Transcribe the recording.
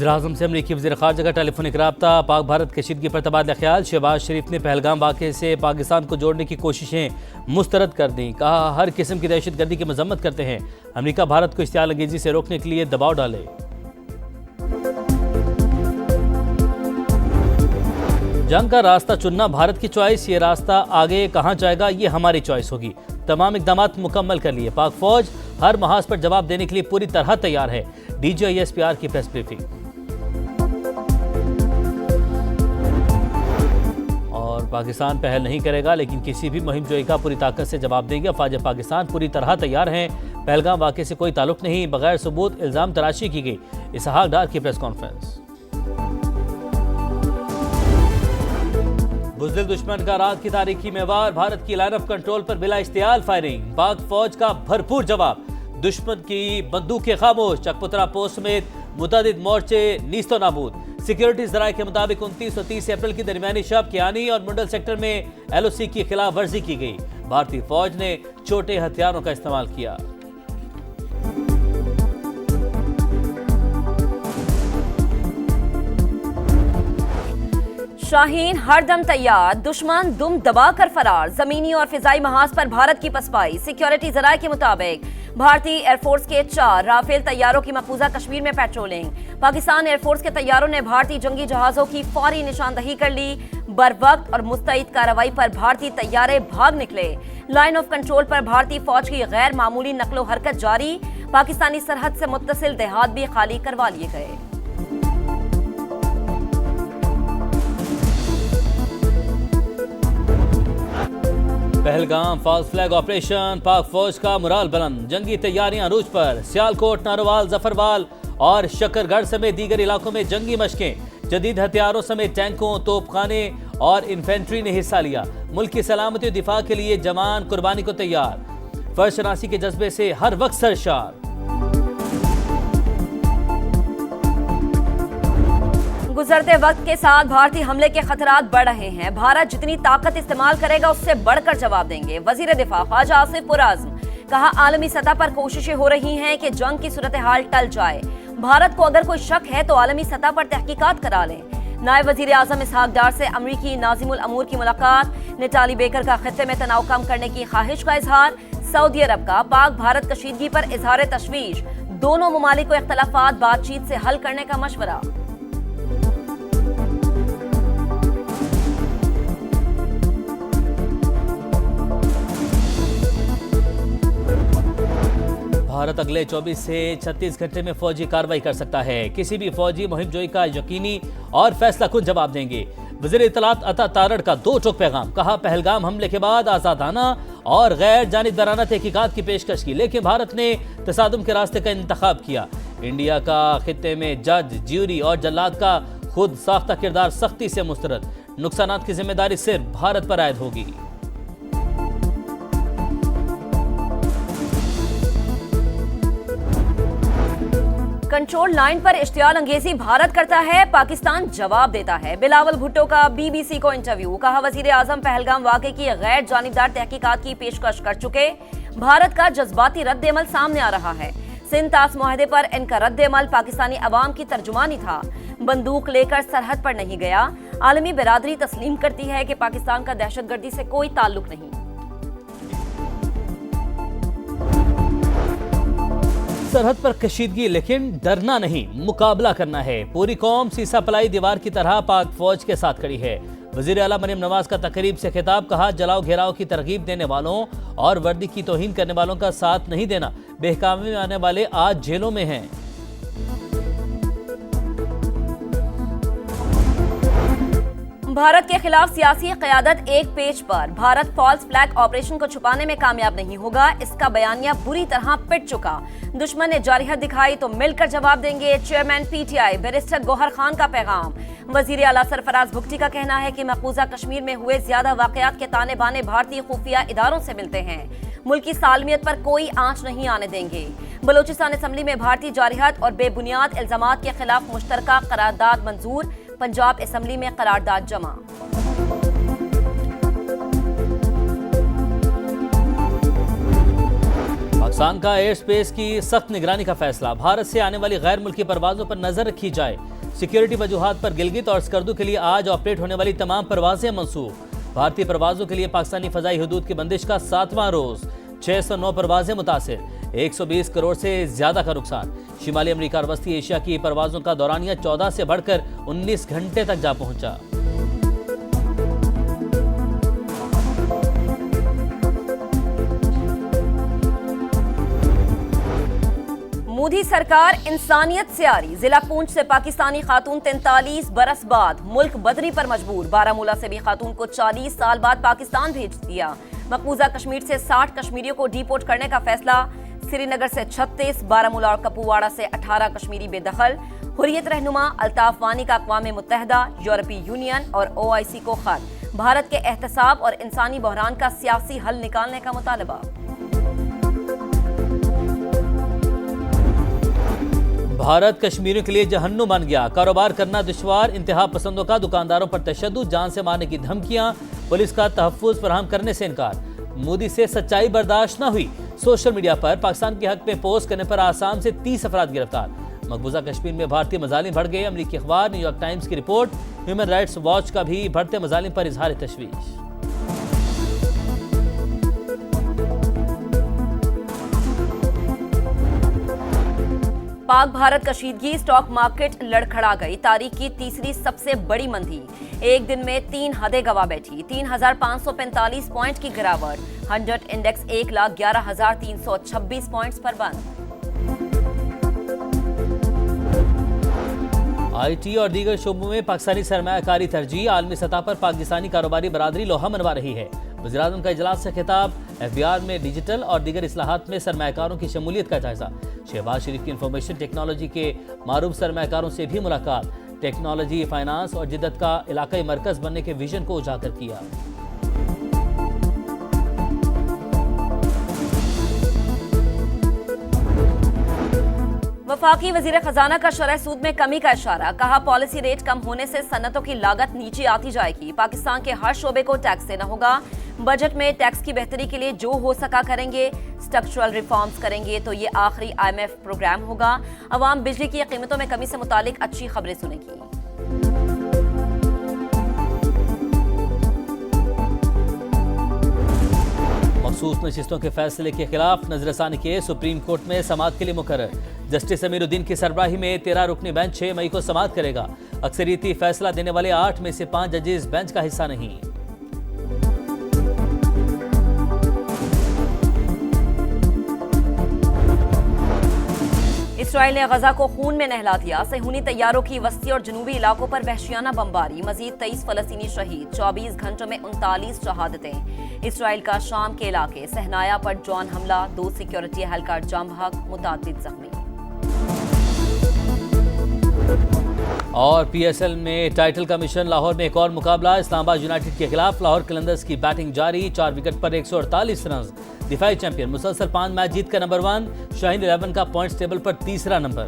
वज़ीर-ए-आज़म से अमरीकी वज़ीर ख़ारजा का टेलीफोनिक रब्ता, पाक भारत कशीदगी पर तबादला ख्याल। शहबाज शरीफ ने पहलगाम वाक़े से पाकिस्तान को जोड़ने की कोशिशें मुस्तरद कर दी। कहा, हर किस्म की दहशत गर्दी की मजम्मत करते हैं। अमरीका भारत को इश्तियाल अंगेजी से रोकने के लिए दबाव डाले। जंग का रास्ता चुनना भारत की चॉइस, ये रास्ता आगे कहाँ जाएगा ये हमारी चॉइस होगी। तमाम इक़दाम मुकम्मल कर लिए। पाक फौज हर महाज पर जवाब देने के लिए पूरी तरह तैयार है। DGISPR की प्रेस ब्रीफिंग। और पाकिस्तान पहल नहीं करेगा लेकिन किसी भी मुहिम जोई का पूरी ताकत से जवाब देंगे। अफवाज पाकिस्तान पूरी तरह तैयार हैं। पहलगाम वाक़े से कोई ताल्लुक नहीं, बगैर सबूत इल्ज़ाम तराशी की गई। इसहाक डार की प्रेस कॉन्फ्रेंस। बुज़दिल दुश्मन का रात की तारीखी में वार, भारत की लाइन ऑफ कंट्रोल पर बिला इश्तियाल फायरिंग। पाक फौज का भरपूर जवाब, दुश्मन की बंदूकें खामोश। चकपुतरा पोस्ट समेत मुतअद्दिद मोर्चे नीस्तो नाबूद। सिक्योरिटी ज़राए के मुताबिक 29 और 30 अप्रैल की दरमियानी शब कियानी और मुंडल सेक्टर में LOC की खिलाफ वर्जी की गई। भारतीय फौज ने छोटे हथियारों का इस्तेमाल किया। शाहीन हरदम तैयार, दुश्मन दुम दबाकर फरार। जमीनी और फिजाई महाज पर भारत की पसपाई। सिक्योरिटी जराये के मुताबिक भारतीय एयरफोर्स के 4 राफेल तैयारों की मकबूजा कश्मीर में पेट्रोलिंग। पाकिस्तान एयरफोर्स के तैयारों ने भारतीय जंगी जहाजों की फौरी निशानदही कर ली। बरवक्त और मुस्तैद कार्रवाई पर भारतीय तैयारे भाग निकले। लाइन ऑफ कंट्रोल पर भारतीय फौज की गैर मामूली नकलो हरकत जारी। पाकिस्तानी सरहद से मुत्तसिल देहात भी खाली करवा लिए गए। पहलगाम फॉल्स फ्लैग ऑपरेशन, पाक फौज का मुराल बुलंद। जंगी तैयारियां अरूज पर। सियालकोट, नारोवाल, जफरवाल और शकरगढ़ समेत दीगर इलाकों में जंगी मशकें। जदीद हथियारों समेत टैंकों, तोपखाने और इन्फेंट्री ने हिस्सा लिया। मुल्क की सलामती और दिफा के लिए जवान कुर्बानी को तैयार। फर्ज शनासी के जज्बे से हर वक्त सरशार। गुजरते वक्त के साथ भारतीय हमले के खतरात बढ़ रहे हैं। भारत जितनी ताकत इस्तेमाल करेगा उससे बढ़कर जवाब देंगे। वजीर दिफा ख्वाजा आसिफ पुराज़्म। कहा, आलमी सतह पर कोशिशें हो रही हैं कि जंग की सूरत हाल टल जाए। भारत को अगर कोई शक है तो आलमी सतह पर तहकीकात करा लें। नायब वजीर आजम इसहाक डार से अमरीकी नाजिमुल अमूर की मुलाकात। नेटाली बेकर का खित्ते में तनाव कम करने की ख्वाहिश का इजहार। सऊदी अरब का पाक भारत कशीदगी पर इजहार तशवीश। दोनों ममालिक को इख्तलाफात बातचीत से हल करने का मशवरा। भारत अगले 24 से 36 घंटे में फौजी कार्रवाई कर सकता है। किसी भी फौजी मुहिम जोई का यकीनी और फैसला खुद जवाब देंगे। वज़ीर इत्तलात अता तारड़ का 2 टोक पैगाम। कहा, पहलगाम हमले के बाद आज़ादाना और गैर जानिबदाराना तहकीकात की पेशकश की, लेकिन भारत ने तसादुम के रास्ते का इंतखाब किया। इंडिया का खित्ते में जज, ज्यूरी और जल्लाद का खुद साख्ता किरदार सख्ती से मुस्तरद। नुकसानात की जिम्मेदारी सिर्फ भारत पर आयद होगी। कंट्रोल लाइन पर इश्तियाल अंगेजी भारत करता है, पाकिस्तान जवाब देता है। बिलावल भुट्टो का BBC को इंटरव्यू। कहा, वजीर आजम पहलगाम वाक़े की गैर जानिबदार तहकीकात की पेशकश कर चुके। भारत का जज्बाती रद्द-ए-अमल सामने आ रहा है। सिंध तास मुआहदे पर इनका रद्द-ए-अमल पाकिस्तानी अवाम की तर्जुमानी था। बंदूक लेकर सरहद पर नहीं गया। आलमी बिरादरी तस्लीम करती है कि पाकिस्तान का दहशतगर्दी से कोई ताल्लुक नहीं। सरहद पर कशीदगी लेकिन डरना नहीं, मुकाबला करना है। पूरी कौम सीसा पलाई दीवार की तरह पाक फौज के साथ खड़ी है। वजीर आला मरियम नवाज का तकरीब से खिताब। कहा, जलाओ घेराव की तरगीब देने वालों और वर्दी की तौहीन करने वालों का साथ नहीं देना। बेहकामी में आने वाले आज जेलों में हैं। भारत के खिलाफ सियासी क़यादत एक पेज पर। भारत फॉल्स फ्लैग ऑपरेशन को छुपाने में कामयाब नहीं होगा, इसका बयानिया बुरी तरह पिट चुका। दुश्मन ने जारहियत दिखाई तो मिलकर जवाब देंगे। Chairman PTI barrister Gauhar Khan का पैगाम। वजीर आला सरफराज भुगटी का कहना है कि मकबूजा कश्मीर में हुए ज्यादा वाकयात के ताने बाने भारतीय खुफिया इदारों से मिलते हैं। मुल्क की सालमियत पर कोई आंच नहीं आने देंगे। बलोचिस्तान असम्बली में भारतीय जारहियत और बेबुनियाद इल्जामात के खिलाफ मुश्तरका करारदाद मंजूर। पंजाब असम्बली में करारदाद जमा। पाकिस्तान का एयर स्पेस की सख्त निगरानी का फैसला। भारत से आने वाली गैर मुल्की परवाजों पर नजर रखी जाए। सिक्योरिटी वजूहात पर गिलगित और स्कर्दू के लिए आज ऑपरेट होने वाली तमाम परवाजें मंसूख। भारतीय परवाजों के लिए पाकिस्तानी फजाई हदूद की बंदिश का 7वां रोज। 609 परवाजें मुतासिर, 120 करोड़ से ज्यादा का नुकसान। शिमाली अमेरिका और वस्ती एशिया की परवाजों का दौरानिया 14 से बढ़कर 19 घंटे तक जा पहुंचा। मोदी सरकार इंसानियत से आ रही। जिला पूंछ से पाकिस्तानी खातून 43 बरस बाद मुल्क बदरी पर मजबूर। बारामूला से भी खातून को 40 साल बाद पाकिस्तान भेज दिया। मकबूजा कश्मीर से 60 कश्मीरियों को डिपोर्ट करने का फैसला। श्रीनगर से 36, बारामूला और कपुवाड़ा से 18 कश्मीरी बेदखल। हुर्रियत रहनुमा अल्ताफ वानी का अक़वाम मुत्तहिदा, यूरोपीय यूनियन और OIC को खत। भारत के एहतसाब और इंसानी बहरान का सियासी हल निकालने का मुतालबा। भारत कश्मीरियों के लिए जहन्नुम बन गया। कारोबार करना दुश्वार, इंतहा पसंदों का दुकानदारों पर तशद्दुद, जान से मारने की धमकियां, पुलिस का तहफ्फुज़ फराहम करने से इनकार। मोदी से सच्चाई बर्दाश्त न हुई। सोशल मीडिया पर पाकिस्तान के हक में पोस्ट करने पर आसाम से 30 अफराद गिरफ्तार। मकबूजा कश्मीर में भारतीय मजालिम बढ़ गए। अमरीकी अखबार न्यूयॉर्क टाइम्स की रिपोर्ट। ह्यूमन राइट्स वॉच का भी बढ़ते मजालिम पर इजहार तशवीश। पाक भारत कशीदगी, स्टॉक मार्केट लड़खड़ा गई। तारीख की तीसरी सबसे बड़ी मंदी। एक दिन में 3 हदें गवा बैठी। 3,545 पॉइंट की गिरावट। 100 इंडेक्स 1,11,326 पॉइंट्स पर बंद। IT और दीगर शोबों में पाकिस्तानी सरमायाकारी तरजीह। आलमी सतह पर पाकिस्तानी कारोबारी बरादरी लोहा मनवा रही है। वज़ीर-ए-आज़म का इजलास से खिताब। FBR में डिजिटल और दीगर इस्लाहात में सरमायाकारों की शमूलियत का जायजा। शहबाज शरीफ की इंफॉर्मेशन टेक्नोलॉजी के मारूफ सरमायाकारों से भी मुलाकात। टेक्नोलॉजी, फाइनेंस और जिद्दत का इलाकाई मरकज बनने के विजन को उजागर किया। वफाकी वजीर खजाना का शरह सूद में कमी का इशारा। कहा पॉलिसी रेट कम होने से सनतों की लागत नीचे आती जाएगी। पाकिस्तान के हर शोबे को टैक्स देना होगा। बजट में टैक्स की बेहतरी के लिए जो हो सका करेंगे। स्ट्रक्चरल रिफॉर्म्स करेंगे तो ये आखिरी IMF प्रोग्राम होगा। अवाम बिजली की कीमतों में कमी से मुतालिक अच्छी खबरें सुनेगी। मखसूस नशिस्तों के फैसले के खिलाफ नजरसानी के सुप्रीम कोर्ट में समाअत के लिए मुकर्रर। जस्टिस अमीरुद्दीन की सरबराही में 13 रुकनी बेंच 6 मई को समाअत करेगा। अक्सरियती फैसला देने वाले 8 में से 5 जजेस बेंच का हिस्सा नहीं। इसराइल ने गजा को खून में नहला दिया। सेहूनी तैयारों की वस्ती और जनूबी इलाकों पर वहशियाना बमबारी। मजीद 23 फलस्तीनी शहीद। 24 घंटों में 39 शहादतें। इसराइल का शाम के इलाके सहनाया पर ड्रोन हमला। 2 सिक्योरिटी एहलकार जाम बहक, मुतादिद जख्मी। और PSL में टाइटल का मिशन। लाहौर में एक और मुकाबला। इस्लामाबाद यूनाइटेड के खिलाफ लाहौर कलंदर्स की बैटिंग जारी। 4 विकेट पर 148 रन। दिफाई चैंपियन मुसलसल 5 मैच जीत कर नंबर 1। शाहीन 11 का पॉइंट्स टेबल पर तीसरा नंबर।